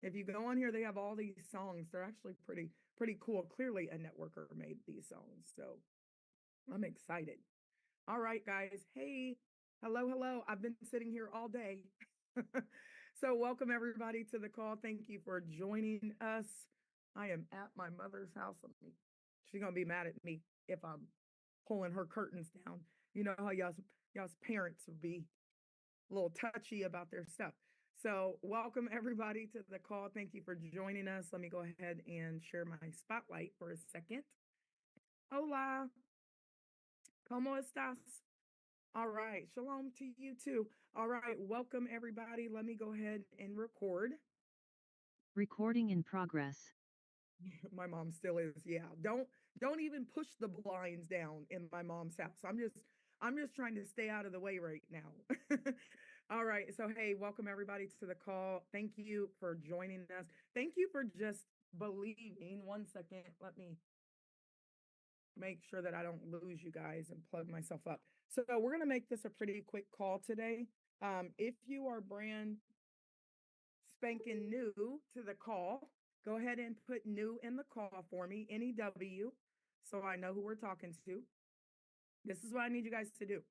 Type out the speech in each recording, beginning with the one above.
If you go on here, they have all these songs. They're actually pretty cool. Clearly, a networker made these songs, so I'm excited. All right, guys. Hey, hello. I've been sitting here all day. So, welcome everybody to the call. Thank you for joining us. I am at my mother's house. She's gonna be mad at me if I'm pulling her curtains down. You know how y'all's parents would be a little touchy about their stuff. So, welcome everybody to the call. Thank you for joining us. Let me go ahead and share my spotlight for a second. Hola, ¿cómo estás? All right, shalom to you too. All right, welcome everybody. Let me go ahead and record. Recording in progress. My mom still is. Yeah. Don't even push the blinds down in my mom's house. I'm just trying to stay out of the way right now. All right. So hey, welcome everybody to the call. Thank you for joining us. Thank you for just believing. One second. Let me make sure that I don't lose you guys and plug myself up. So we're going to make this a pretty quick call today. If you are brand spanking new to the call, go ahead and put new in the call for me, NEW, so I know who we're talking to. This is what I need you guys to do.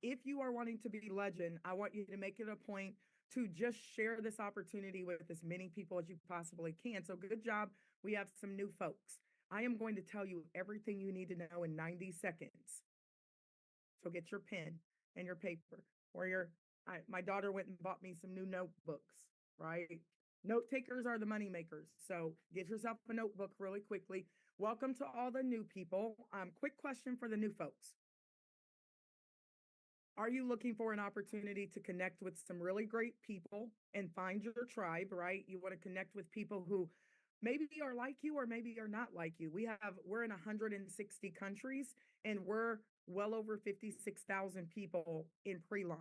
If you are wanting to be legend, I want you to make it a point to just share this opportunity with as many people as you possibly can. So good job. We have some new folks. I am going to tell you everything you need to know in 90 seconds. So get your pen and your paper or my daughter went and bought me some new notebooks, right? Note takers are the money makers. So get yourself a notebook really quickly. Welcome to all the new people. Quick question for the new folks. Are you looking for an opportunity to connect with some really great people and find your tribe, right? You want to connect with people who maybe are like you or maybe are not like you. We're in 160 countries and we're well over 56,000 people in pre-launch.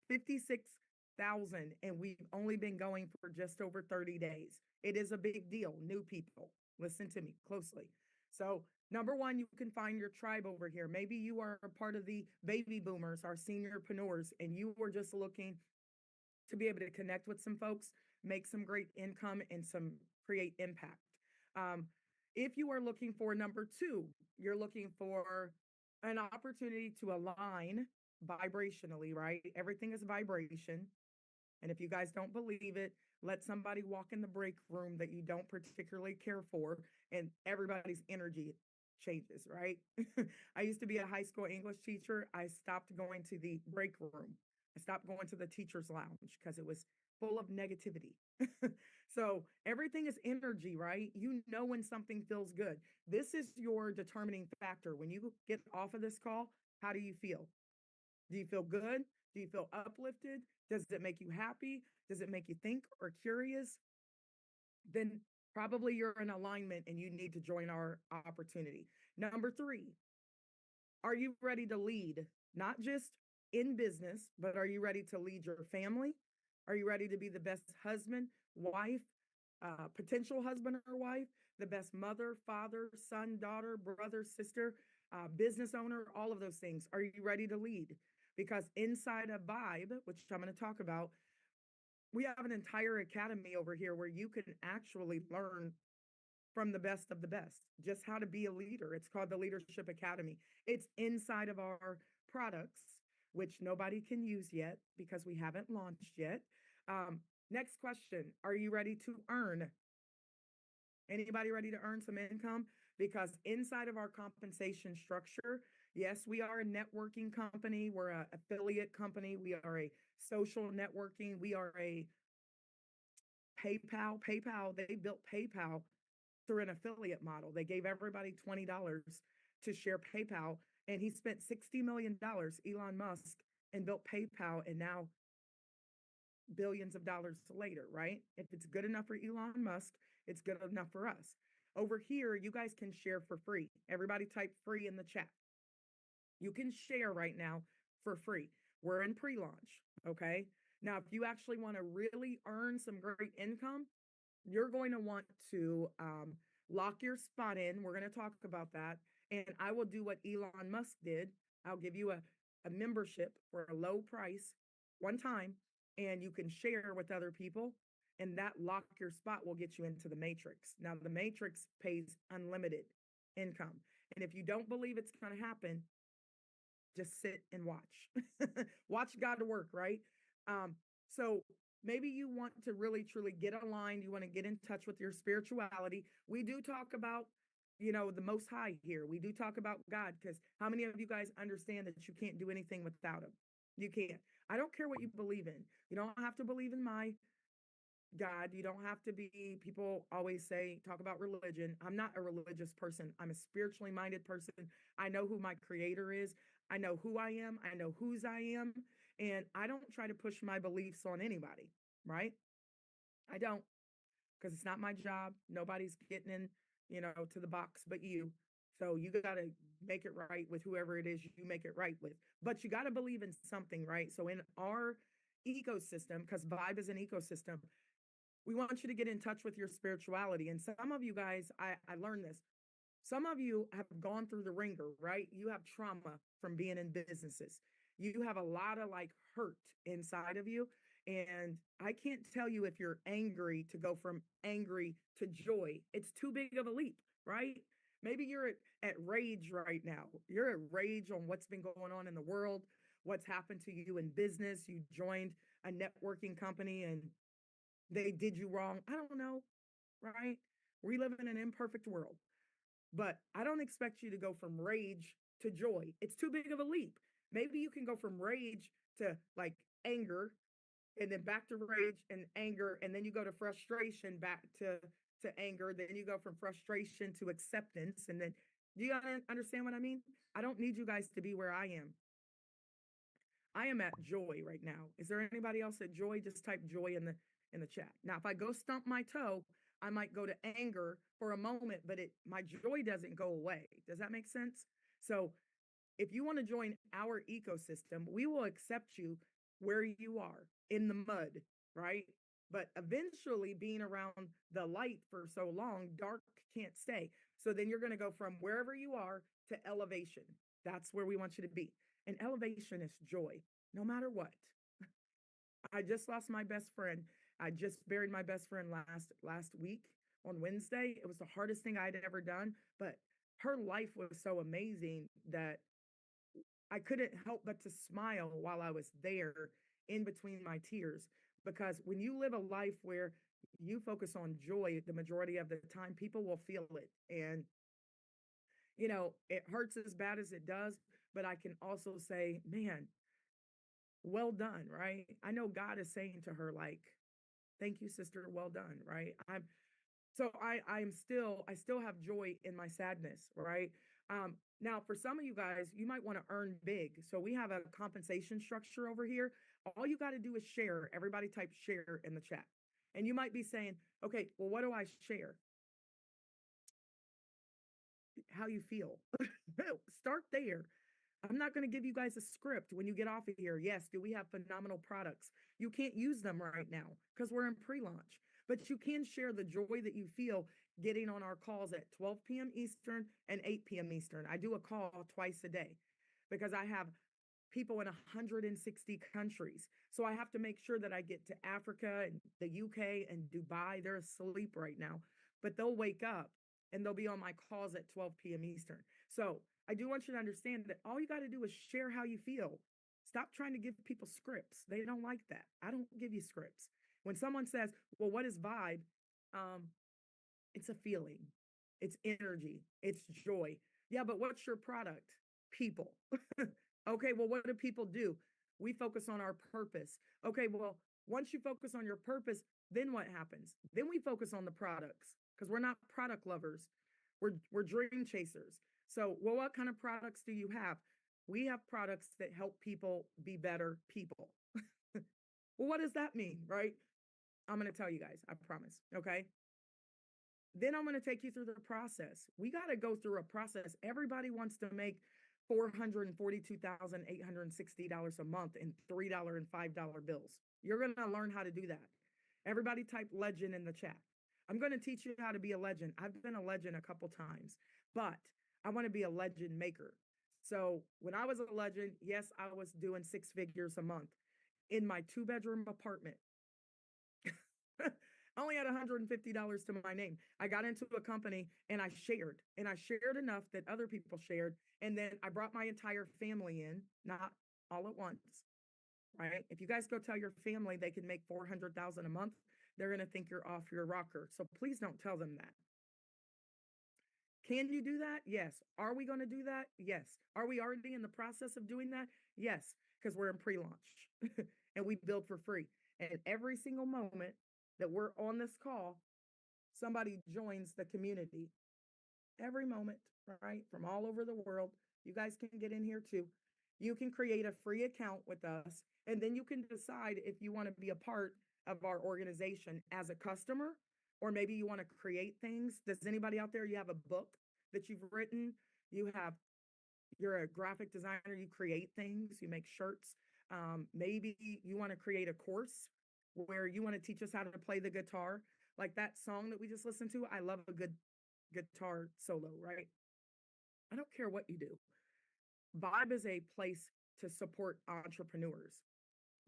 56,000, and we've only been going for just over 30 days. It is a big deal. New people, listen to me closely. So, number one, you can find your tribe over here. Maybe you are a part of the baby boomers, our seniorpreneurs, and you were just looking to be able to connect with some folks, make some great income, and some create impact. Um, if you are looking for number two, you're looking for an opportunity to align vibrationally, right? Everything is vibration. And if you guys don't believe it, let somebody walk in the break room that you don't particularly care for, and everybody's energy changes, right? I used to be a high school English teacher. I stopped going to the break room. I stopped going to the teacher's lounge because it was full of negativity. So everything is energy, right? You know when something feels good. This is your determining factor. When you get off of this call, how do you feel? Do you feel good? Do you feel uplifted? Does it make you happy? Does it make you think or curious? Then probably you're in alignment and you need to join our opportunity. Number three, are you ready to lead? Not just in business, but are you ready to lead your family? Are you ready to be the best husband, wife, potential husband or wife, the best mother, father, son, daughter, brother, sister, business owner, all of those things? Are you ready to lead? Because inside of Vibe, which I'm going to talk about, we have an entire academy over here where you can actually learn from the best of the best, just how to be a leader. It's called the Leadership Academy. It's inside of our products, which nobody can use yet because we haven't launched yet. Next question. Are you ready to earn? Anybody ready to earn some income? Because inside of our compensation structure, yes, we are a networking company. We're an affiliate company. We are a social networking. We are a PayPal. They built PayPal through an affiliate model. They gave everybody $20 to share PayPal, and he spent $60 million, Elon Musk, and built PayPal, and now billions of dollars later, right? If it's good enough for Elon Musk, it's good enough for us. Over here, you guys can share for free. Everybody type free in the chat. You can share right now for free. We're in pre-launch, okay? Now, if you actually want to really earn some great income, you're going to want to lock your spot in. We're going to talk about that. And I will do what Elon Musk did. I'll give you a membership for a low price one time, and you can share with other people. And that lock your spot will get you into the matrix. Now, the matrix pays unlimited income. And if you don't believe it's going to happen, just sit and watch. Watch God work, right? So maybe you want to really truly get aligned. You want to get in touch with your spirituality. We do talk about, the Most High here. We do talk about God, because how many of you guys understand that you can't do anything without Him? You can't. I don't care what you believe in. You don't have to believe in my God. You don't have to be, people always say, talk about religion. I'm not a religious person. I'm a spiritually minded person. I know who my creator is. I know who I am. I know whose I am. And I don't try to push my beliefs on anybody, right? I don't, because it's not my job. Nobody's getting in, to the box but you. So you got to make it right with whoever it is you make it right with. But you got to believe in something, right? So in our ecosystem, because Vibe is an ecosystem, we want you to get in touch with your spirituality. And some of you guys, I learned this. Some of you have gone through the ringer, right? You have trauma from being in businesses. You have a lot of like hurt inside of you. And I can't tell you if you're angry to go from angry to joy. It's too big of a leap, right? Maybe you're at rage right now. You're at rage on what's been going on in the world, what's happened to you in business. You joined a networking company and they did you wrong. I don't know, right? We live in an imperfect world, but I don't expect you to go from rage to joy. It's too big of a leap. Maybe you can go from rage to like anger, and then back to rage and anger, and then you go to frustration, back to anger, then you go from frustration to acceptance, and then, do you understand what I mean? I don't need you guys to be where I am. I am at joy right now. Is there anybody else at joy? Just type joy in the chat. Now, if I go stump my toe, I might go to anger for a moment, but my joy doesn't go away. Does that make sense? So if you want to join our ecosystem, we will accept you where you are in the mud, right? But eventually, being around the light for so long, dark can't stay. So then you're going to go from wherever you are to elevation. That's where we want you to be. And elevation is joy, no matter what. I just lost my best friend. I just buried my best friend last week on Wednesday. It was the hardest thing I'd ever done, but her life was so amazing that I couldn't help but to smile while I was there in between my tears. Because when you live a life where you focus on joy the majority of the time, people will feel it. And, it hurts as bad as it does, but I can also say, man, well done, right? I know God is saying to her, like, thank you, sister, well done, right? I still have joy in my sadness, right? Now for some of you guys, you might want to earn big. So we have a compensation structure over here. All you got to do is share. Everybody type share in the chat. And you might be saying, okay, well, what do I share? How you feel. Start there. I'm not going to give you guys a script when you get off of here. Yes, do we have phenomenal products? You can't use them right now because we're in pre-launch, but you can share the joy that you feel getting on our calls at 12 p.m. Eastern and 8 p.m. Eastern. I do a call twice a day because I have people in 160 countries. So I have to make sure that I get to Africa and the UK and Dubai. They're asleep right now, but they'll wake up and they'll be on my calls at 12 p.m. Eastern. So I do want you to understand that all you got to do is share how you feel. Stop trying to give people scripts. They don't like that. I don't give you scripts. When someone says, well, what is vibe? It's a feeling, it's energy, it's joy. Yeah, but what's your product? People. Okay, well, what do people do? We focus on our purpose. Okay, well, once you focus on your purpose, then what happens? Then we focus on the products because we're not product lovers. We're dream chasers. So, well, what kind of products do you have? We have products that help people be better people. Well, what does that mean, right? I'm going to tell you guys, I promise. Okay. Then I'm going to take you through the process. We got to go through a process. Everybody wants to make $442,860 a month in $3 and $5 bills. You're going to learn how to do that. Everybody type legend in the chat. I'm going to teach you how to be a legend. I've been a legend a couple times, but I want to be a legend maker. So when I was a legend, yes, I was doing 6 figures a month in my 2-bedroom apartment. I only had $150 to my name. I got into a company and I shared enough that other people shared. And then I brought my entire family in, not all at once, right? If you guys go tell your family they can make 400,000 a month, they're going to think you're off your rocker. So please don't tell them that. Can you do that? Yes. Are we going to do that? Yes. Are we already in the process of doing that? Yes, because we're in pre-launch and we build for free. And every single moment that we're on this call, somebody joins the community. Every moment, right? From all over the world. You guys can get in here too. You can create a free account with us, and then you can decide if you want to be a part of our organization as a customer, or maybe you want to create things. Does anybody out there, you have a book that you've written? You have, you're a graphic designer, you create things, you make shirts. Maybe you want to create a course where you want to teach us how to play the guitar. Like that song that we just listened to, I love a good guitar solo, right? I don't care what you do. Vibe is a place to support entrepreneurs.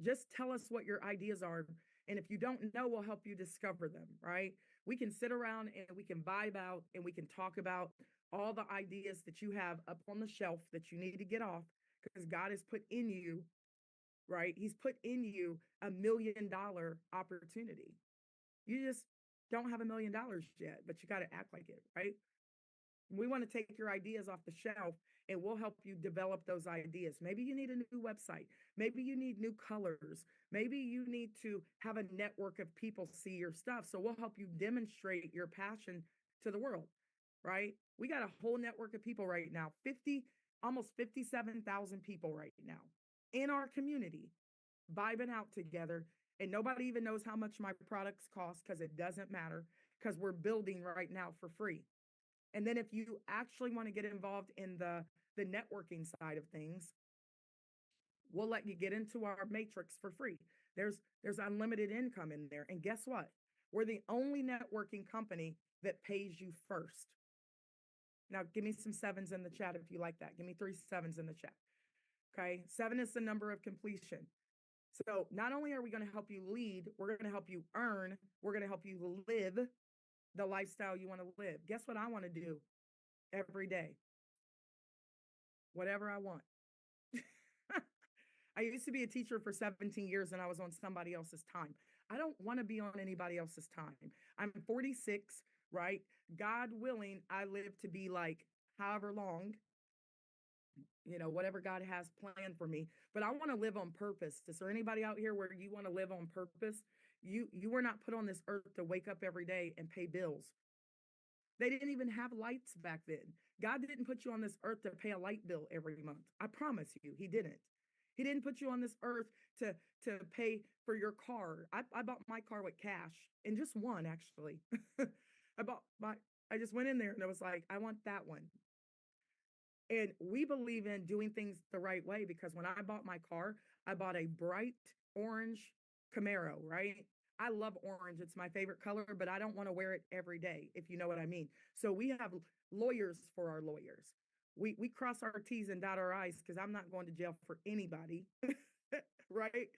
Just tell us what your ideas are. And if you don't know, we'll help you discover them, right? We can sit around and we can vibe out and we can talk about all the ideas that you have up on the shelf that you need to get off because God has put in you, right? He's put in you $1 million opportunity. You just don't have $1 million yet, but you got to act like it, right? We want to take your ideas off the shelf and we'll help you develop those ideas. Maybe you need a new website. Maybe you need new colors. Maybe you need to have a network of people see your stuff. So we'll help you demonstrate your passion to the world, right? We got a whole network of people right now, almost 57,000 people right now in our community, vibing out together. And nobody even knows how much my products cost because it doesn't matter because we're building right now for free. And then if you actually want to get involved in the networking side of things, we'll let you get into our matrix for free. There's unlimited income in there. And guess what? We're the only networking company that pays you first. Now, give me some sevens in the chat if you like that. Give me 3 sevens in the chat. Okay. 7 is the number of completion. So not only are we going to help you lead, we're going to help you earn, we're going to help you live the lifestyle you want to live. Guess what I want to do every day? Whatever I want. I used to be a teacher for 17 years and I was on somebody else's time. I don't want to be on anybody else's time. I'm 46, right? God willing, I live to be like however long, whatever God has planned for me. But I want to live on purpose. Is there anybody out here where you want to live on purpose? You were not put on this earth to wake up every day and pay bills. They didn't even have lights back then. God didn't put you on this earth to pay a light bill every month. I promise you, he didn't. He didn't put you on this earth to pay for your car. I bought my car with cash and just one, actually. I just went in there and I was like, I want that one. And we believe in doing things the right way because when I bought my car, I bought a bright orange Camaro, right? I love orange. It's my favorite color, but I don't want to wear it every day, if you know what I mean. So we have lawyers for our lawyers. We cross our T's and dot our I's because I'm not going to jail for anybody, right?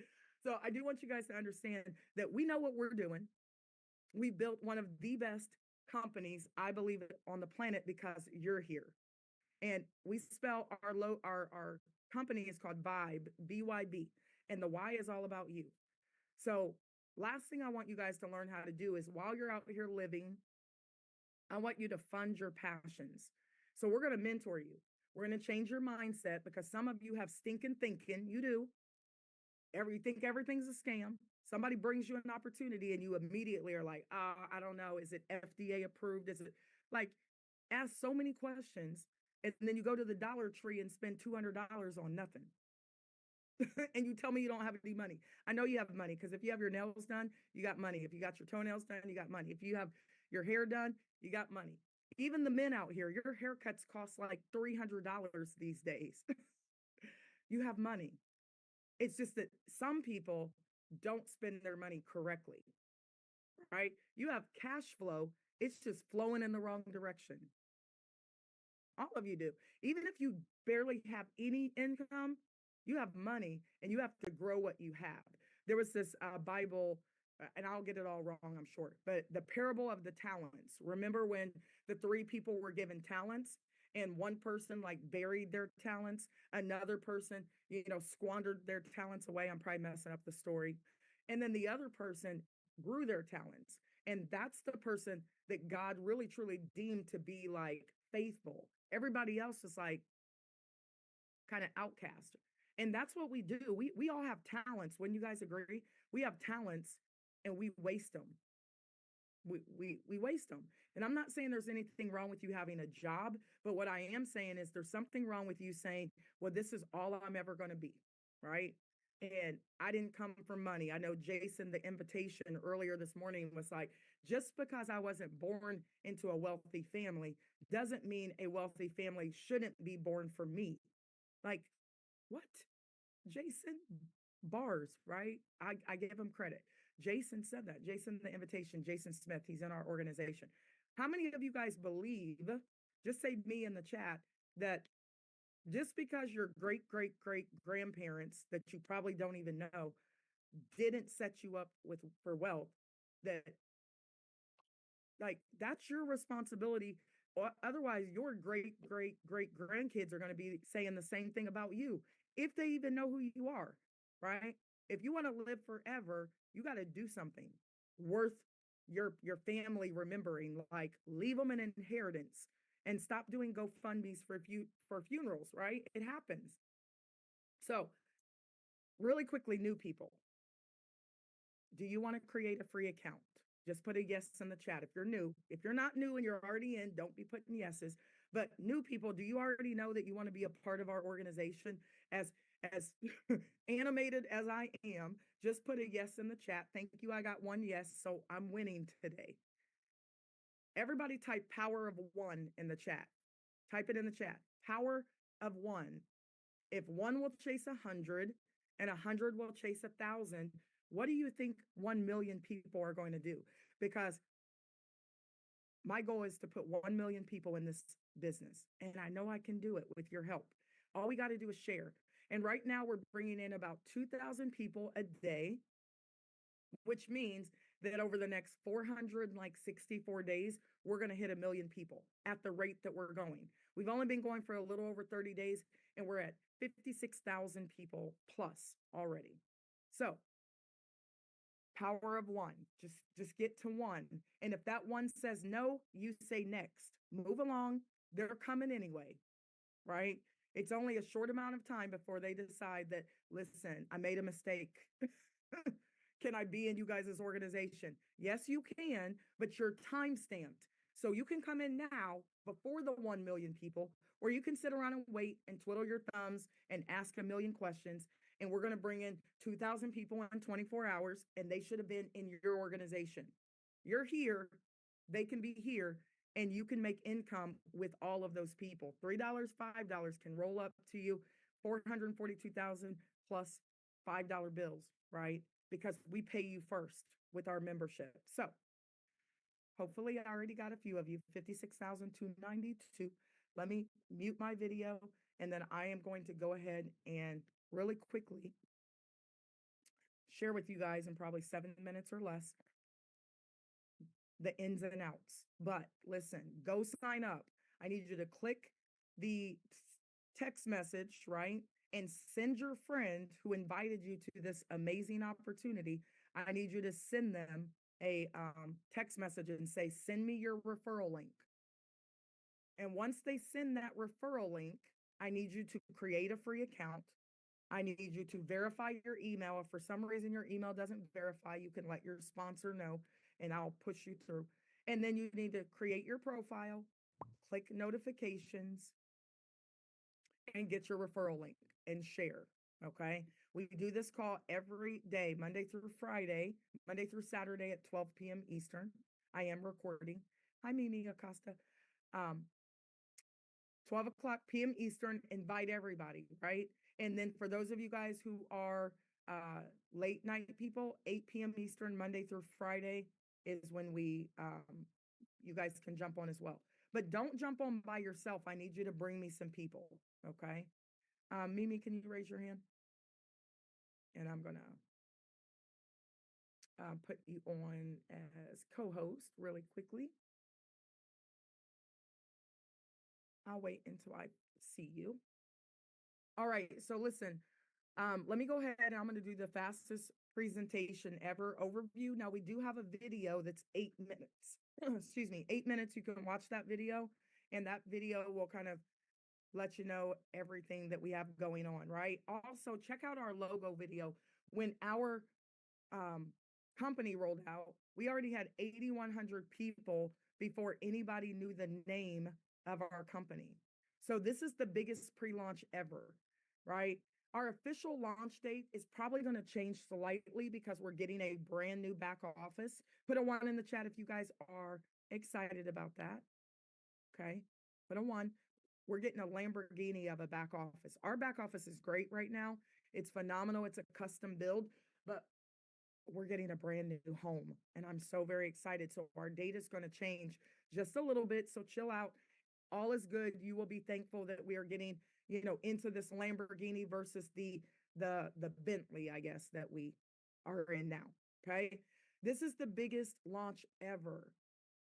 So I do want you guys to understand that we know what we're doing. We built one of the best companies, I believe, on the planet because you're here. And we spell our company is called Vibe, BYB, and the Y is all about you. So last thing I want you guys to learn how to do is while you're out here living, I want you to fund your passions. So we're going to mentor you. We're going to change your mindset because some of you have stinking thinking. You do. You think everything's a scam. Somebody brings you an opportunity and you immediately are like, I don't know. Is it FDA approved? Is it like, ask so many questions. And then you go to the Dollar Tree and spend $200 on nothing. And you tell me you don't have any money. I know you have money because if you have your nails done, you got money. If you got your toenails done, you got money. If you have your hair done, you got money. Even the men out here, your haircuts cost like $300 these days. You have money. It's just that some people don't spend their money correctly, right? You have cash flow. It's just flowing in the wrong direction. All of you do. Even if you barely have any income, you have money and you have to grow what you have. There was this Bible and I'll get it all wrong, I'm sure, but the parable of the talents. Remember when the three people were given talents and one person like buried their talents, another person, squandered their talents away. I'm probably messing up the story. And then the other person grew their talents. And that's the person that God really truly deemed to be like faithful. Everybody else is like kind of outcast. And that's what we do. We all have talents. Wouldn't you guys agree? We have talents and we waste them. We waste them. And I'm not saying there's anything wrong with you having a job, but what I am saying is there's something wrong with you saying, well, this is all I'm ever going to be, right? And I didn't come from money. I know Jason, the invitation earlier this morning was like, just because I wasn't born into a wealthy family doesn't mean a wealthy family shouldn't be born for me. Like, what? Jason bars, right? I give him credit. Jason said that. Jason, the invitation, Jason Smith, he's in our organization. How many of you guys believe, just say me in the chat, that just because your great, great, great grandparents that you probably don't even know didn't set you up for wealth, that like that's your responsibility. Or otherwise, your great, great, great grandkids are going to be saying the same thing about you if they even know who you are, right? If you want to live forever, you got to do something worth your family remembering. Like leave them an inheritance and stop doing GoFundMe's for funerals, right? It happens. So, really quickly, new people. Do you want to create a free account? Just put a yes in the chat if you're new. If you're not new and you're already in, don't be putting yeses. But new people, do you already know that you want to be a part of our organization? As animated as I am, just put a yes in the chat. Thank you. I got one yes, so I'm winning today. Everybody type power of one in the chat. Type it in the chat. Power of one. If one will chase 100 and 100 will chase 1,000, what do you think 1 million people are going to do? Because my goal is to put 1 million people in this business, and I know I can do it with your help. All we got to do is share. And right now we're bringing in about 2,000 people a day, which means that over the next 464 days, we're going to hit 1 million people at the rate that we're going. We've only been going for a little over 30 days, and we're at 56,000 people plus already. So power of one, just get to one. And if that one says no, you say next. Move along. They're coming anyway, right? It's only a short amount of time before they decide that, listen, I made a mistake. Can I be in you guys' organization? Yes, you can, but you're time stamped. So you can come in now before the 1 million people, or you can sit around and wait and twiddle your thumbs and ask a million questions. And we're going to bring in 2,000 people in 24 hours, and they should have been in your organization. You're here, they can be here, and you can make income with all of those people. $3, $5 can roll up to you, 442,000 plus $5 bills, right? Because we pay you first with our membership. So hopefully I already got a few of you, 56,292. Let me mute my video, and then I am going to go ahead and really quickly share with you guys in probably 7 minutes or less the ins and outs. But listen, go sign up. I need you to click the text message, right? And send your friend who invited you to this amazing opportunity. I need you to send them a text message and say, send me your referral link. And once they send that referral link, I need you to create a free account. I need you to verify your email. If for some reason your email doesn't verify, you can let your sponsor know and I'll push you through. And then you need to create your profile, click notifications, and get your referral link and share. Okay. We do this call every day, Monday through Friday, Monday through Saturday at 12 p.m. Eastern. I am recording. Hi, Mimi Acosta. 12 o'clock p.m. Eastern, invite everybody, right? And then for those of you guys who are late night people, 8 p.m. Eastern, Monday through Friday is when you guys can jump on as well. But don't jump on by yourself. I need you to bring me some people, okay? Mimi, can you raise your hand? And I'm gonna, put you on as co-host really quickly. I'll wait until I see you. All right, so listen, let me go ahead and I'm going to do the fastest presentation ever overview. Now, we do have a video that's 8 minutes. Excuse me, 8 minutes. You can watch that video, and that video will kind of let you know everything that we have going on, right? Also, check out our logo video. When our um, company rolled out, we already had 8,100 people before anybody knew the name of our company. So this is the biggest pre-launch ever, right? Our official launch date is probably going to change slightly because we're getting a brand new back office. Put a 1 in the chat if you guys are excited about that. Okay. Put a 1. We're getting a Lamborghini of a back office. Our back office is great right now. It's phenomenal. It's a custom build, but we're getting a brand new home and I'm so very excited. So our date is going to change just a little bit. So chill out. All is good. You will be thankful that we are getting, into this Lamborghini versus the Bentley, I guess, that we are in now. Okay. This is the biggest launch ever.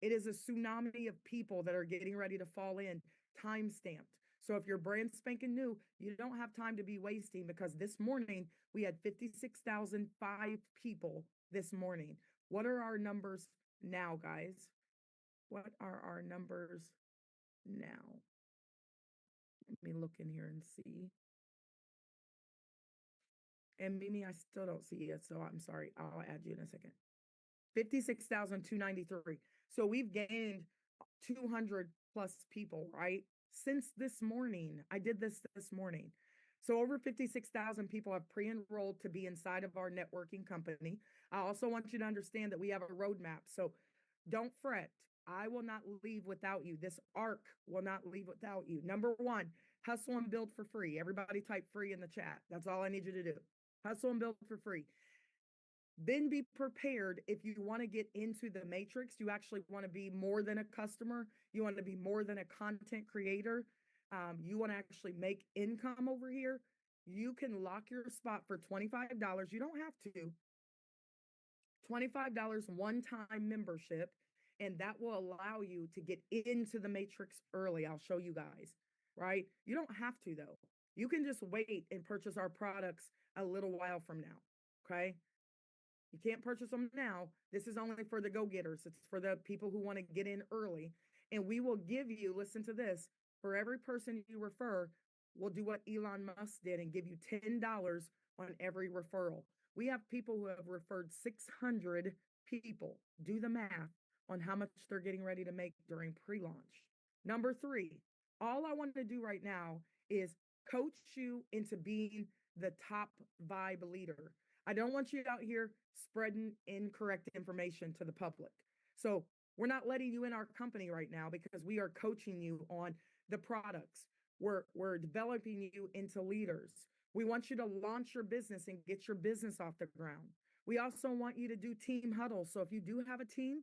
It is a tsunami of people that are getting ready to fall in, time stamped. So if you're brand spanking new, you don't have time to be wasting because this morning we had 56,005 people this morning. What are our numbers now, guys? What are our numbers now? Let me look in here and see. And Mimi, I still don't see it, so I'm sorry. I'll add you in a second. 56,293. So we've gained 200 plus people, right? Since this morning, I did this morning. So over 56,000 people have pre-enrolled to be inside of our networking company. I also want you to understand that we have a roadmap. So don't fret. I will not leave without you. This arc will not leave without you. Number 1, hustle and build for free. Everybody type free in the chat. That's all I need you to do. Hustle and build for free. Then be prepared if you want to get into the matrix. You actually want to be more than a customer. You want to be more than a content creator. You want to actually make income over here. You can lock your spot for $25. You don't have to. $25 one-time membership, and that will allow you to get into the matrix early. I'll show you guys, right? You don't have to, though. You can just wait and purchase our products a little while from now, okay? You can't purchase them now. This is only for the go-getters. It's for the people who want to get in early. And we will give you, listen to this, for every person you refer, we'll do what Elon Musk did and give you $10 on every referral. We have people who have referred 600 people. Do the math on how much they're getting ready to make during pre-launch. Number 3, all I want to do right now is coach you into being the top vibe leader. I don't want you out here spreading incorrect information to the public. So we're not letting you in our company right now because we are coaching you on the products. We're developing you into leaders. We want you to launch your business and get your business off the ground. We also want you to do team huddle. So if you do have a team,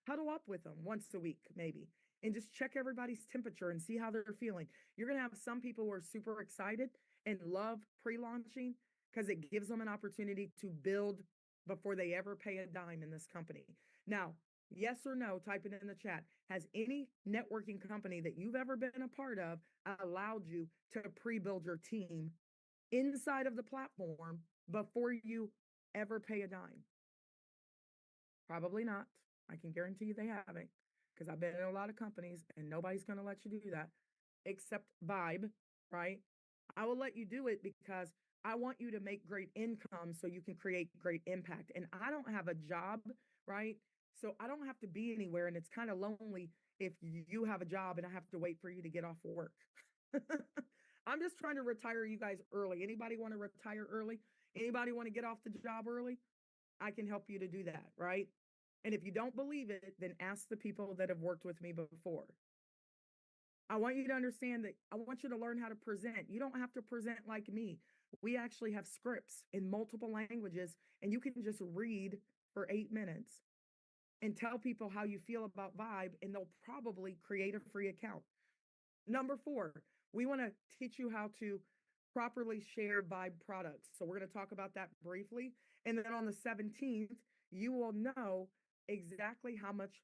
huddle up with them once a week, maybe, and just check everybody's temperature and see how they're feeling. You're going to have some people who are super excited and love pre-launching because it gives them an opportunity to build before they ever pay a dime in this company. Now, yes or no, type it in the chat. Has any networking company that you've ever been a part of allowed you to pre-build your team inside of the platform before you ever pay a dime? Probably not. I can guarantee you they haven't because I've been in a lot of companies and nobody's going to let you do that except Vibe, right? I will let you do it because I want you to make great income so you can create great impact. And I don't have a job, right? So I don't have to be anywhere. And it's kind of lonely if you have a job and I have to wait for you to get off of work. I'm just trying to retire you guys early. Anybody want to retire early? Anybody want to get off the job early? I can help you to do that, right? And if you don't believe it, then ask the people that have worked with me before. I want you to understand that I want you to learn how to present. You don't have to present like me. We actually have scripts in multiple languages, and you can just read for 8 minutes and tell people how you feel about Vibe, and they'll probably create a free account. Number 4, we want to teach you how to properly share Vibe products. So we're going to talk about that briefly. And then on the 17th, you will know exactly how much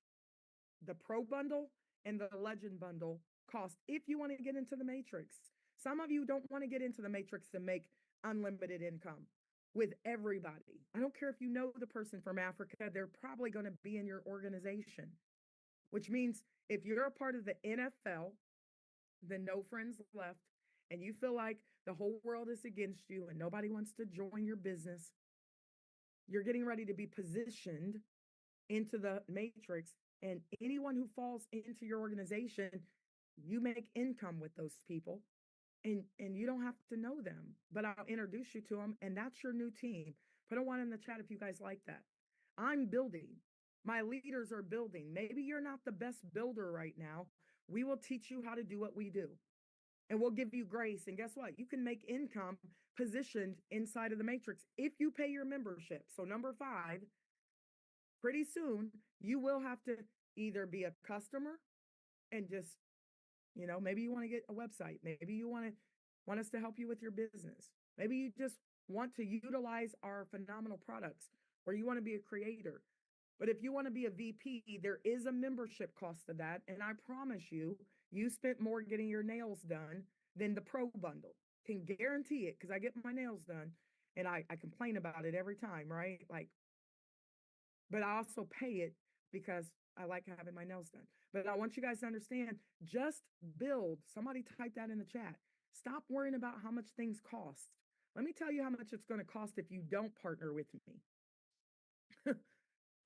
the Pro bundle and the Legend bundle cost if you want to get into the Matrix. Some of you don't want to get into the Matrix to make unlimited income with everybody. I don't care if you know the person from Africa, they're probably going to be in your organization, which means if you're a part of the NFL, the No Friends Left, and you feel like the whole world is against you and nobody wants to join your business, you're getting ready to be positioned into the matrix. And anyone who falls into your organization, you make income with those people. And you don't have to know them, but I'll introduce you to them, and that's your new team. Put a one in the chat if you guys like that. I'm building. My leaders are building. Maybe you're not the best builder right now. We will teach you how to do what we do. And we'll give you grace. And guess what? You can make income positioned inside of the matrix if you pay your membership. So, number 5, pretty soon you will have to either be a customer and just, maybe you want to get a website. Maybe you want us to help you with your business. Maybe you just want to utilize our phenomenal products, or you want to be a creator. But if you want to be a VP, there is a membership cost to that. And I promise you, you spent more getting your nails done than the Pro bundle. Can guarantee it because I get my nails done and I complain about it every time, right? Like, but I also pay it because I like having my nails done. But I want you guys to understand, just build. Somebody type that in the chat. Stop worrying about how much things cost. Let me tell you how much it's going to cost if you don't partner with me.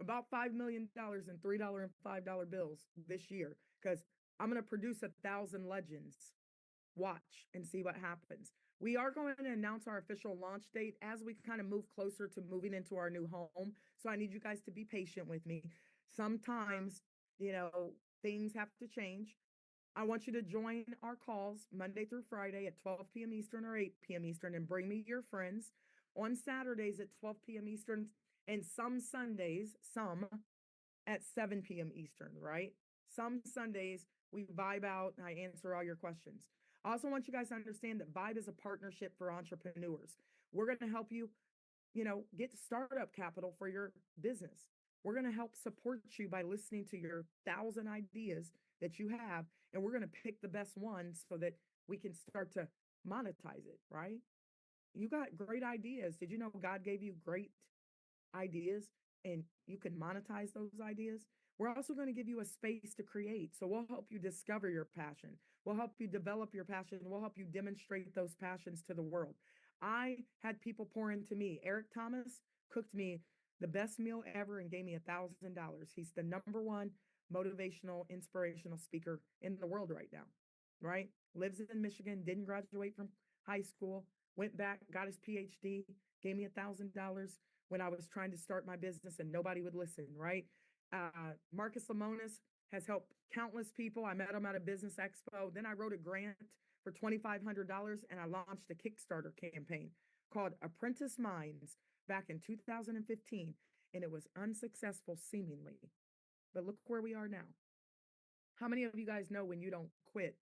About $5 million in $3 and $5 bills this year, because I'm going to produce 1,000 legends. Watch and see what happens. We are going to announce our official launch date as we kind of move closer to moving into our new home. So I need you guys to be patient with me. Sometimes, things have to change. I want you to join our calls Monday through Friday at 12 p.m. Eastern or 8 p.m. Eastern, and bring me your friends. On Saturdays at 12 p.m. Eastern, and some Sundays, some at 7 p.m. Eastern, right? Some Sundays we vibe out and I answer all your questions. I also want you guys to understand that Vibe is a partnership for entrepreneurs. We're going to help you, get startup capital for your business. We're going to help support you by listening to your 1,000 ideas that you have, and we're going to pick the best ones so that we can start to monetize it, right? You got great ideas. Did you know God gave you great ideas and you can monetize those ideas? We're also going to give you a space to create. So we'll help you discover your passion. We'll help you develop your passion. We'll help you demonstrate those passions to the world. I had people pour into me. Eric Thomas cooked me the best meal ever and gave me $1,000. He's the number one motivational, inspirational speaker in the world right now, right? Lives in Michigan, didn't graduate from high school, went back, got his PhD, gave me $1,000 when I was trying to start my business and nobody would listen, right? Marcus Lemonis has helped countless people. I met him at a business expo. Then I wrote a grant for $2,500 and I launched a Kickstarter campaign called Apprentice Minds back in 2015. And it was unsuccessful seemingly. But look where we are now. How many of you guys know when you don't quit,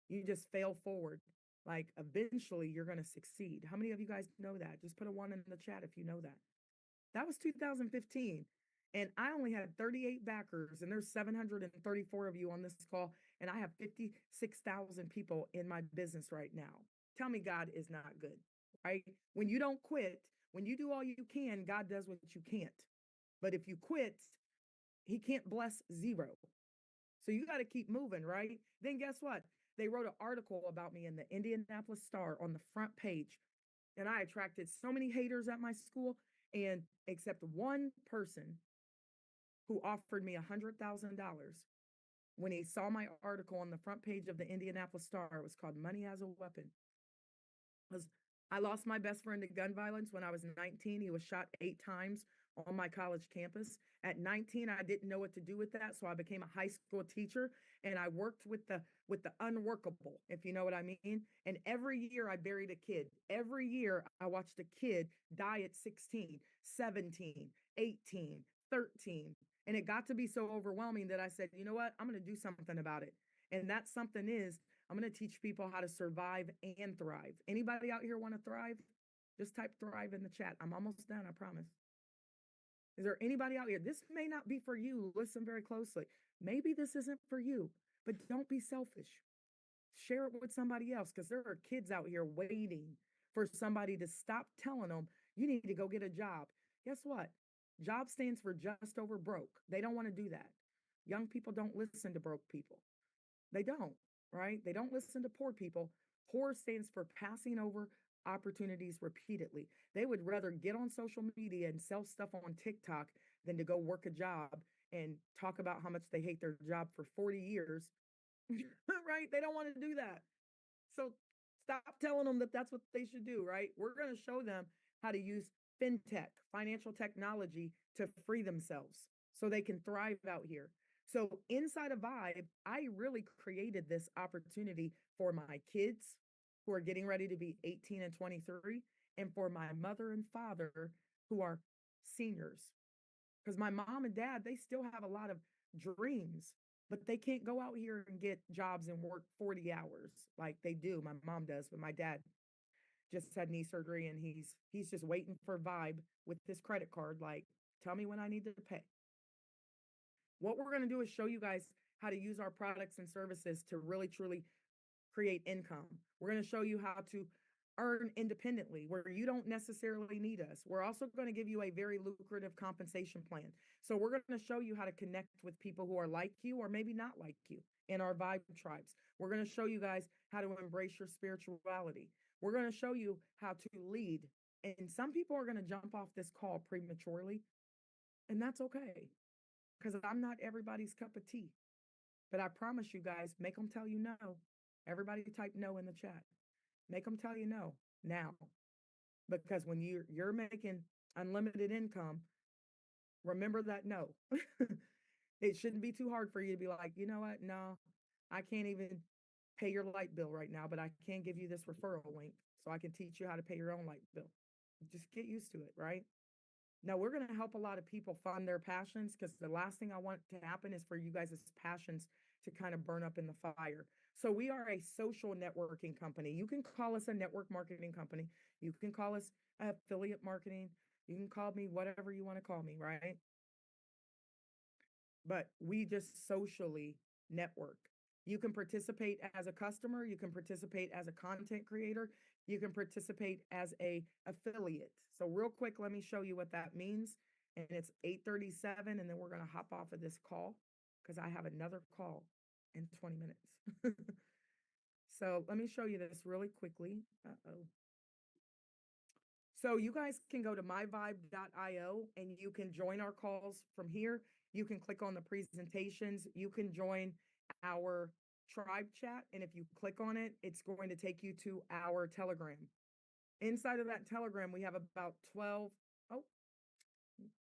you just fail forward? Like eventually you're going to succeed. How many of you guys know that? Just put a 1 in the chat if you know that. That was 2015. And I only had 38 backers, and there's 734 of you on this call, and I have 56,000 people in my business right now. Tell me God is not good, right? When you don't quit, when you do all you can, God does what you can't. But if you quit, he can't bless zero. So you got to keep moving, right? Then guess what? They wrote an article about me in the Indianapolis Star on the front page. And I attracted so many haters at my school, and except one person who offered me $100,000 when he saw my article on the front page of the Indianapolis Star. It was called Money as a Weapon. I lost my best friend to gun violence when I was 19. He was shot 8 times on my college campus. At 19, I didn't know what to do with that, so I became a high school teacher and I worked with the unworkable, if you know what I mean. And every year I buried a kid. Every year I watched a kid die at 16, 17, 18, 13. And it got to be so overwhelming that I said, you know what? I'm going to do something about it. And that something is I'm going to teach people how to survive and thrive. Anybody out here want to thrive? Just type thrive in the chat. I'm almost done, I promise. Is there anybody out here? This may not be for you. Listen very closely. Maybe this isn't for you, but don't be selfish. Share it with somebody else because there are kids out here waiting for somebody to stop telling them you need to go get a job. Guess what? Job stands for just over broke. They don't want to do that. Young people don't listen to broke people. They don't, right? They don't listen to poor people. Poor stands for passing over opportunities repeatedly. They would rather get on social media and sell stuff on TikTok than to go work a job and talk about how much they hate their job for 40 years. Right? They don't want to do that. So stop telling them that that's what they should do, right? We're going to show them how to use fintech, financial technology to free themselves so they can thrive out here. So inside of Vibe, I really created this opportunity for my kids who are getting ready to be 18 and 23, and for my mother and father who are seniors. Because my mom and dad, they still have a lot of dreams, but they can't go out here and get jobs and work 40 hours like they do. My mom does, but my dad just had knee surgery and he's just waiting for Vibe with this credit card. Like, tell me when I need to pay. What we're going to do is show you guys how to use our products and services to really truly create income. We're going to show you how to earn independently where you don't necessarily need us. We're also going to give you a very lucrative compensation plan. So we're going to show you how to connect with people who are like you or maybe not like you in our Vibe tribes. We're going to show you guys how to embrace your spirituality. We're going to show you how to lead. And some people are going to jump off this call prematurely, and that's okay because I'm not everybody's cup of tea. But I promise you guys, make them tell you no. Everybody type no in the chat. Make them tell you no now. Because when you're making unlimited income, remember that no. It shouldn't be too hard for you to be like, you know what? No, I can't even pay your light bill right now, but I can give you this referral link so I can teach you how to pay your own light bill. Just get used to it, right? Now, we're going to help a lot of people find their passions because the last thing I want to happen is for you guys' passions to kind of burn up in the fire. So, we are a social networking company. You can call us a network marketing company. You can call us affiliate marketing. You can call me whatever you want to call me, right? But we just socially network. You can participate as a customer, you can participate as a content creator, you can participate as a affiliate. So real quick, let me show you what that means. And it's 8:37, and then we're going to hop off of this call because I have another call in 20 minutes. So let me show you this really quickly. Uh-oh. So you guys can go to myvibe.io and you can join our calls from here. You can click on the presentations. You can join our tribe chat. And if you click on it, it's going to take you to our Telegram. Inside of that Telegram, we have about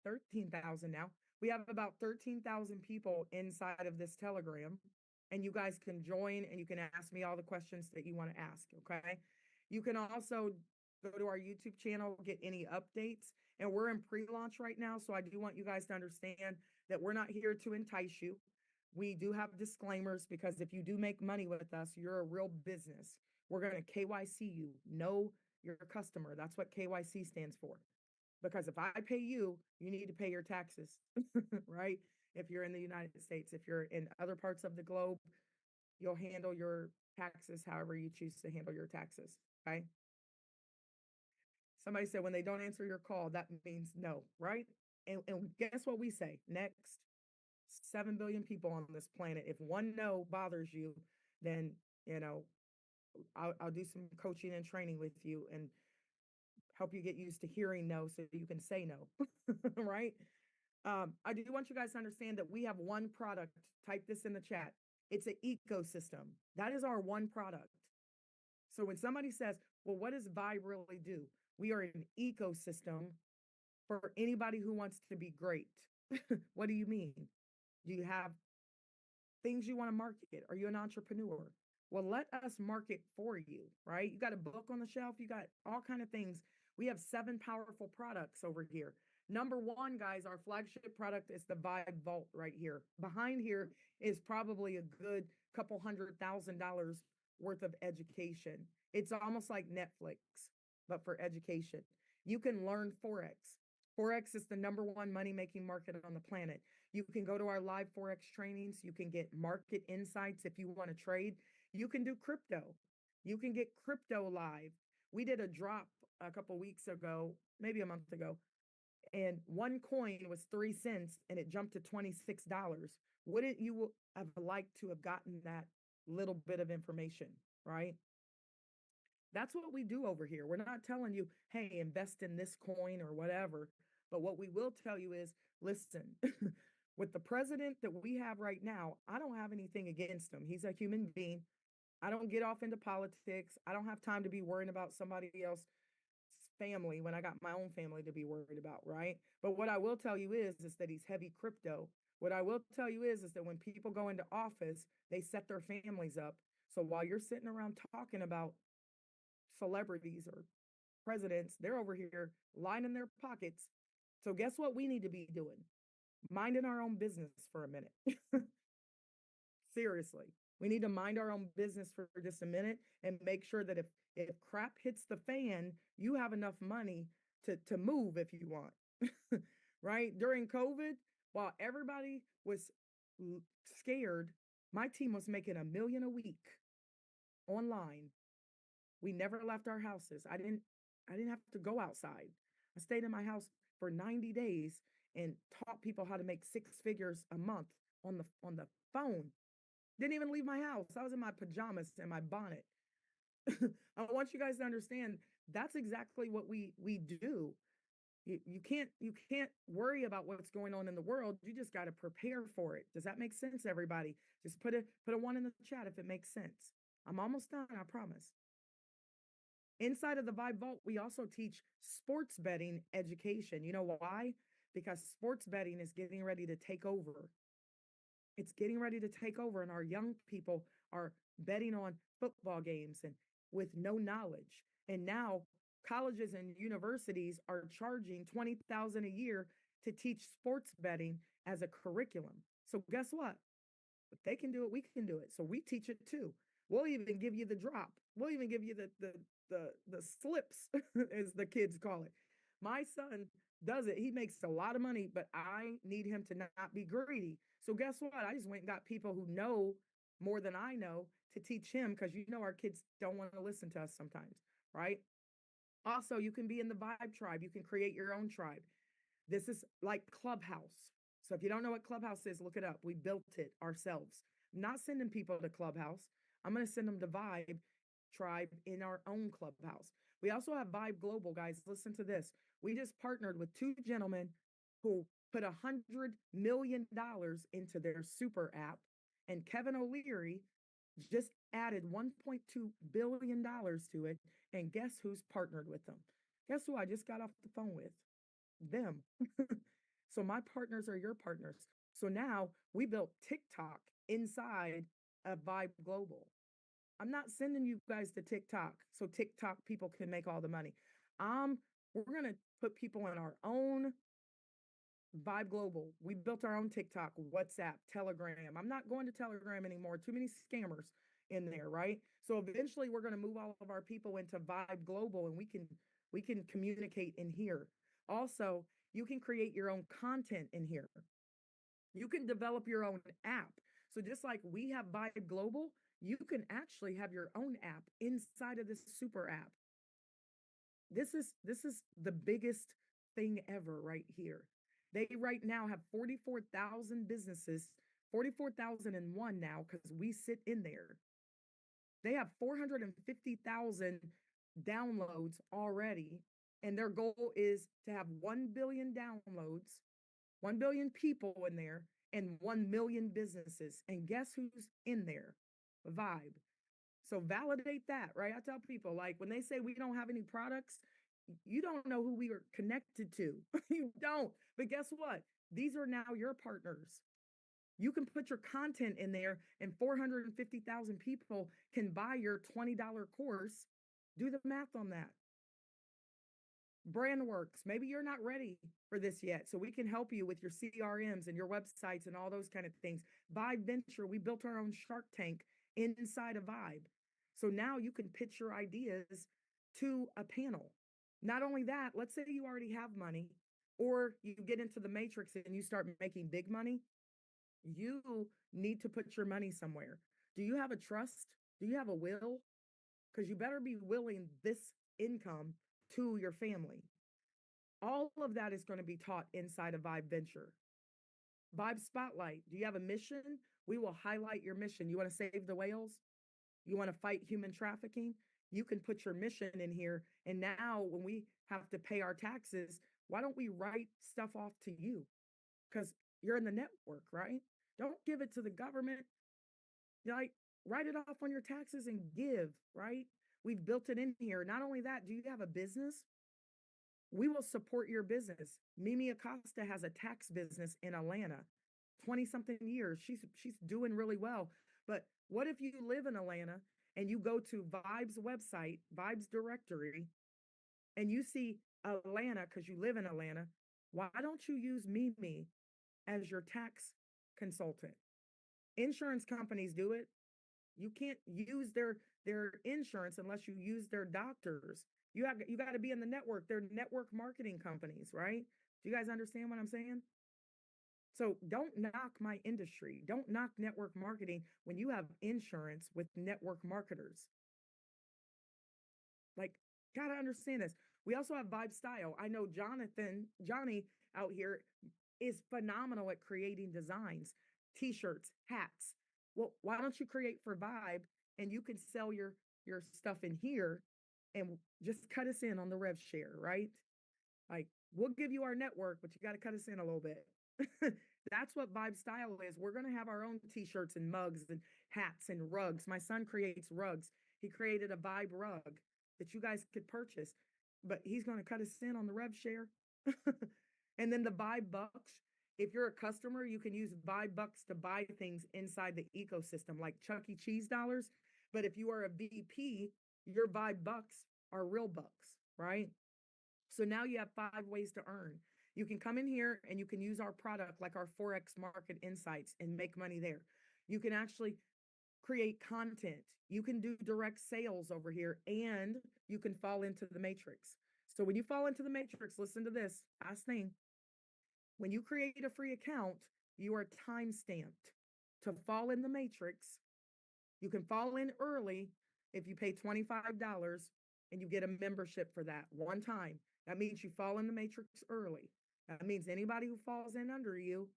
13,000 now. We have about 13,000 people inside of this Telegram. And you guys can join and you can ask me all the questions that you want to ask. Okay. You can also go to our YouTube channel, get any updates. And we're in pre-launch right now. So I do want you guys to understand that we're not here to entice you. We do have disclaimers because if you do make money with us, you're a real business. We're going to KYC you, know your customer. That's what KYC stands for. Because if I pay you, you need to pay your taxes, right? If you're in the United States, if you're in other parts of the globe, you'll handle your taxes however you choose to handle your taxes, okay? Somebody said when they don't answer your call, that means no, right? And guess what we say? Next, 7 billion people on this planet. If one no bothers you, then, you know, I'll do some coaching and training with you and help you get used to hearing no so you can say no, right? I do want you guys to understand that we have one product. Type this in the chat. It's an ecosystem. That is our one product. So when somebody says, well, what does Vibe really do? We are an ecosystem for anybody who wants to be great. What do you mean? Do you have things you want to market? Are you an entrepreneur? Well, let us market for you, right? You got a book on the shelf, you got all kind of things. We have 7 powerful products over here. Number one, guys, our flagship product is the Vibe Vault right here. Behind here is probably a good couple $100,000 worth of education. It's almost like Netflix, but for education. You can learn Forex. Forex is the number one money making market on the planet. You can go to our live Forex trainings. You can get market insights if you want to trade. You can do crypto. You can get crypto live. We did a drop a couple weeks ago, maybe a month ago, and one coin was 3 cents and it jumped to $26. Wouldn't you have liked to have gotten that little bit of information, right? That's what we do over here. We're not telling you, hey, invest in this coin or whatever. But what we will tell you is, listen, with the president that we have right now, I don't have anything against him. He's a human being. I don't get off into politics. I don't have time to be worrying about somebody else's family when I got my own family to be worried about, right? But what I will tell you is that he's heavy crypto. What I will tell you is that when people go into office, they set their families up. So while you're sitting around talking about celebrities or presidents, they're over here lining their pockets. So guess what we need to be doing? Minding our own business for a minute. Seriously. We need to mind our own business for just a minute and make sure that if crap hits the fan, you have enough money to move if you want. Right? During COVID, while everybody was scared, my team was making $1 million a week online. We never left our houses. I didn't have to go outside. I stayed in my house for 90 days and taught people how to make six figures a month on the phone. Didn't even leave my house. I was in my pajamas and my bonnet. I want you guys to understand that's exactly what we do. You can't worry about what's going on in the world. You just got to prepare for it. Does that make sense, everybody? Just put a one in the chat if it makes sense. I'm almost done, I promise. Inside of the Vibe Vault, we also teach sports betting education. You know why? Because sports betting is getting ready to take over. It's getting ready to take over, and our young people are betting on football games and with no knowledge. And now colleges and universities are charging 20,000 a year to teach sports betting as a curriculum. So guess what? If they can do it, we can do it. So we teach it too. We'll even give you the drop. We'll even give you the slips, as the kids call it. My son does it. He makes a lot of money, but I need him to not be greedy. So guess what? I just went and got people who know more than I know to teach him, because our kids don't want to listen to us sometimes, right? Also, you can be in the Vibe Tribe. You can create your own tribe. This is like Clubhouse. So if you don't know what Clubhouse is, look it up. We built it ourselves. I'm not sending people to Clubhouse. I'm going to send them to Vibe Tribe in our own Clubhouse. We also have Vibe Global, guys. Listen to this. We just partnered with two gentlemen who put $100 million into their super app, and Kevin O'Leary just added $1.2 billion to it. And guess who's partnered with them? Guess who I just got off the phone with? Them. So my partners are your partners. So now we built TikTok inside of Vibe Global. I'm not sending you guys to TikTok so TikTok people can make all the money. We're going to put people in our own Vibe Global. We built our own TikTok, WhatsApp, Telegram. I'm not going to Telegram anymore. Too many scammers in there, right? So eventually we're going to move all of our people into Vibe Global, and we can communicate in here. Also, you can create your own content in here. You can develop your own app. So just like we have Vibe Global, you can actually have your own app inside of this super app. This is the biggest thing ever right here. They right now have 44,000 businesses, 44,001 now, because we sit in there. They have 450,000 downloads already, and their goal is to have 1 billion downloads, 1 billion people in there, and 1 million businesses. And guess who's in there? Vibe. So validate that, right? I tell people, like, when they say we don't have any products, you don't know who we are connected to. You don't. But guess what? These are now your partners. You can put your content in there, and 450,000 people can buy your $20 course. Do the math on that. BrandWorks, maybe you're not ready for this yet, so we can help you with your CRMs and your websites and all those kind of things. Vibe Venture, we built our own Shark Tank inside of Vibe. So now you can pitch your ideas to a panel. Not only that, let's say you already have money. or you get into the matrix and you start making big money, you need to put your money somewhere. Do you have a trust? Do you have a will? Because you better be willing this income to your family. All of that is going to be taught inside of Vibe Venture. Vibe Spotlight. Do you have a mission? We will highlight your mission. You want to save the whales? You want to fight human trafficking? You can put your mission in here. And now, when we have to pay our taxes, why don't we write stuff off to you? Because you're in the network, right? Don't give it to the government. Like, write it off on your taxes and give, right? We've built it in here. Not only that, do you have a business? We will support your business. Mimi Acosta has a tax business in Atlanta, 20 something years. She's doing really well. But what if you live in Atlanta and you go to Vibe's website, Vibe's directory, and you see Atlanta because you live in Atlanta? Why don't you use Mimi as your tax consultant? Insurance companies do it. You can't use their insurance unless you use their doctors. You got to be in the network. They're network marketing companies, right? Do you guys understand what I'm saying? So don't knock my industry. Don't knock network marketing when you have insurance with network marketers. Like, gotta understand this. We also have Vibe Style. I know Johnny out here is phenomenal at creating designs, t-shirts, hats. Well, why don't you create for Vibe and you can sell your stuff in here and just cut us in on the rev share, right? Like, we'll give you our network, but you got to cut us in a little bit. That's what Vibe Style is. We're going to have our own t-shirts and mugs and hats and rugs. My son creates rugs. He created a Vibe rug that you guys could purchase, but he's going to cut us in on the rev share. And then the Vibe Bucks. If you're a customer, you can use Vibe Bucks to buy things inside the ecosystem, like Chuck E. Cheese dollars. But if you are a VP, your Vibe Bucks are real bucks, right? So now you have 5 ways to earn. You can come in here and you can use our product like our Forex Market Insights and make money there. You can actually create content. You can do direct sales over here and you can fall into the matrix. So when you fall into the matrix, listen to this last thing. When you create a free account, you are time stamped. To fall in the matrix, you can fall in early if you pay $25 and you get a membership for that one time. That means you fall in the matrix early. That means anybody who falls in under you,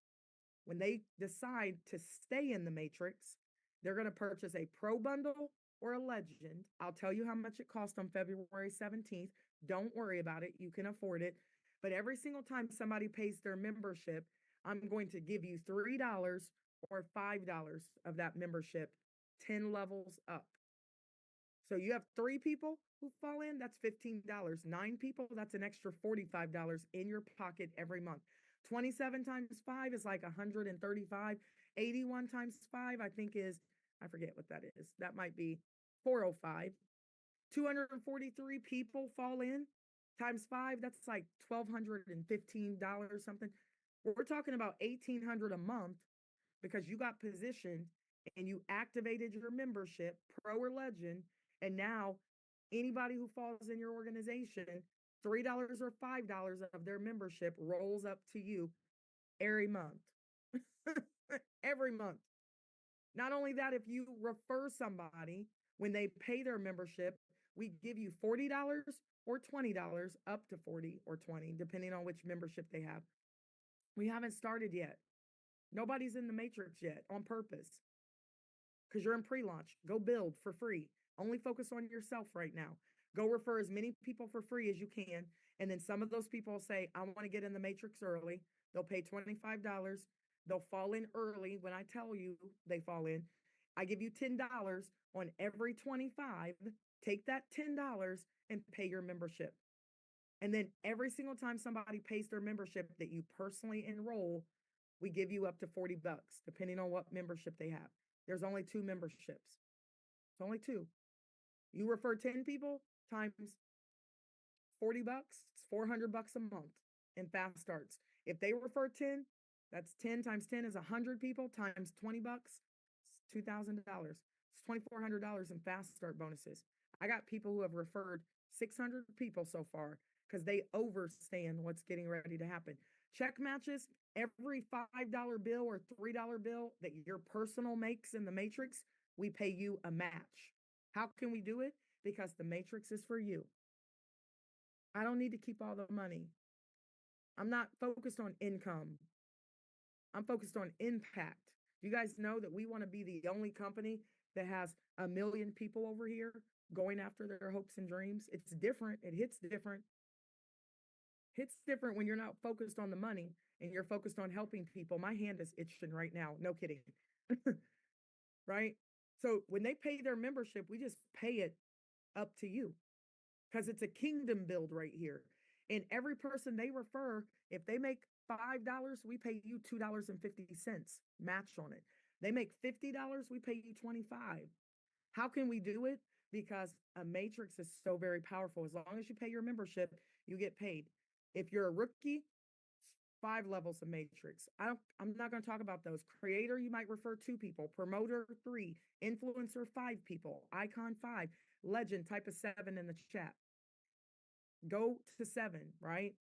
when they decide to stay in the matrix, they're going to purchase a pro bundle or a legend. I'll tell you how much it costs on February 17th. Don't worry about it. You can afford it. But every single time somebody pays their membership, I'm going to give you $3 or $5 of that membership, 10 levels up. So you have 3 people who fall in, that's $15. 9 people, that's an extra $45 in your pocket every month. 27 times 5 is like 135. 81 times 5, I think is, I forget what that is. That might be 405. 243 people fall in times 5, that's like $1,215 something. We're talking about $1,800 a month because you got positioned and you activated your membership, pro or legend, and now anybody who falls in your organization, $3 or $5 of their membership rolls up to you every month. Every month. Not only that, if you refer somebody when they pay their membership, we give you $40 or $20, up to 40 or 20, depending on which membership they have. We haven't started yet. Nobody's in the matrix yet on purpose because you're in pre-launch. Go build for free. Only focus on yourself right now. Go refer as many people for free as you can. And then some of those people say, I want to get in the matrix early. They'll pay $25. They'll fall in early when I tell you they fall in. I give you $10 on every 25. Take that $10 and pay your membership. And then every single time somebody pays their membership that you personally enroll, we give you up to $40, depending on what membership they have. There's only 2 memberships. It's only 2. You refer 10 people times $40, it's $400 a month in fast starts. If they refer 10, that's 10 times 10 is 100 people times $20, it's $2,000. It's $2,400 in fast start bonuses. I got people who have referred 600 people so far, because they overstand what's getting ready to happen. Check matches, every $5 bill or $3 bill that your personal makes in the matrix, we pay you a match. How can we do it? Because the matrix is for you. I don't need to keep all the money. I'm not focused on income. I'm focused on impact. You guys know that we want to be the only company that has 1 million people over here going after their hopes and dreams. It's different. It hits different. Hits different when you're not focused on the money and you're focused on helping people. My hand is itching right now. No kidding. Right? So when they pay their membership, we just pay it up to you because it's a kingdom build right here. And every person they refer, if they make $5, we pay you $2.50 match on it. They make $50, we pay you 25. How can we do it? Because a matrix is so very powerful. As long as you pay your membership, you get paid. If you're a rookie, 5 levels of matrix. I'm not going to talk about those. Creator, you might refer 2 people. Promoter, 3. Influencer, 5 people. Icon, 5. Legend, type a 7 in the chat. Go to 7, right?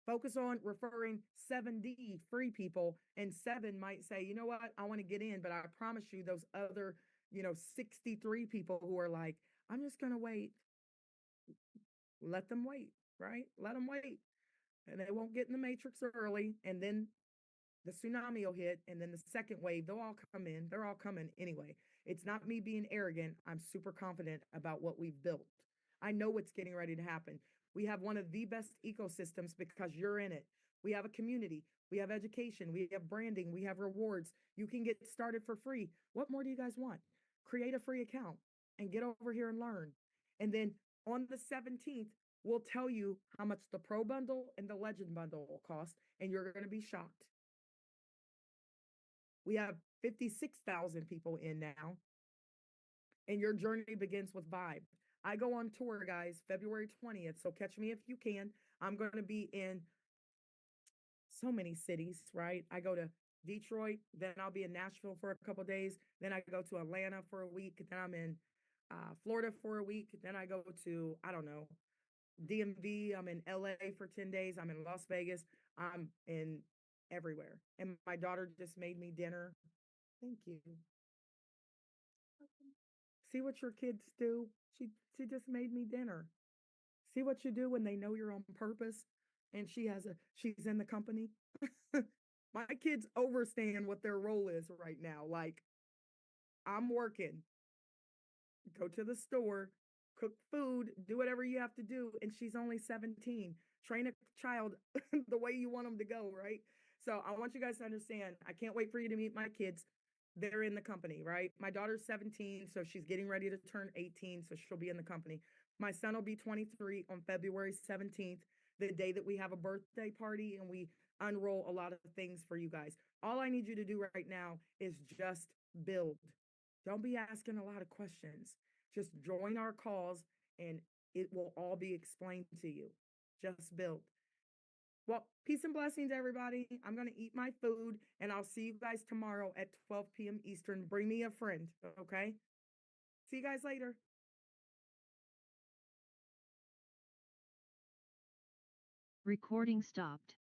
Focus on referring 7D free people, and 7 might say, you know what, I want to get in, but I promise you those other, 63 people who are like, I'm just going to wait. Let them wait, right? Let them wait. And they won't get in the matrix early. And then the tsunami will hit. And then the second wave, they'll all come in. They're all coming anyway. It's not me being arrogant. I'm super confident about what we've built. I know what's getting ready to happen. We have one of the best ecosystems because you're in it. We have a community. We have education. We have branding. We have rewards. You can get started for free. What more do you guys want? Create a free account and get over here and learn. And then on the 17th, we'll tell you how much the Pro bundle and the Legend bundle will cost, and you're going to be shocked. We have 56,000 people in now, and your journey begins with Vibe. I go on tour, guys, February 20th, so catch me if you can. I'm going to be in so many cities, right? I go to Detroit, then I'll be in Nashville for a couple days, then I go to Atlanta for a week, then I'm in Florida for a week, then I go to, I don't know, DMV, I'm in LA for 10 days, I'm in Las Vegas, I'm in everywhere. And my daughter just made me dinner. Thank you. See what your kids do? She just made me dinner. See what you do when they know you're on purpose and she's in the company. My kids overstand what their role is right now. Like, I'm working, go to the store, cook food, do whatever you have to do. And she's only 17. Train a child the way you want them to go, right? So I want you guys to understand, I can't wait for you to meet my kids. They're in the company, right? My daughter's 17, so she's getting ready to turn 18, so she'll be in the company. My son will be 23 on February 17th, the day that we have a birthday party and we unroll a lot of things for you guys. All I need you to do right now is just build. Don't be asking a lot of questions. Just join our calls and it will all be explained to you. Just build. Well, peace and blessings, everybody. I'm going to eat my food and I'll see you guys tomorrow at 12 p.m. Eastern. Bring me a friend, okay? See you guys later. Recording stopped.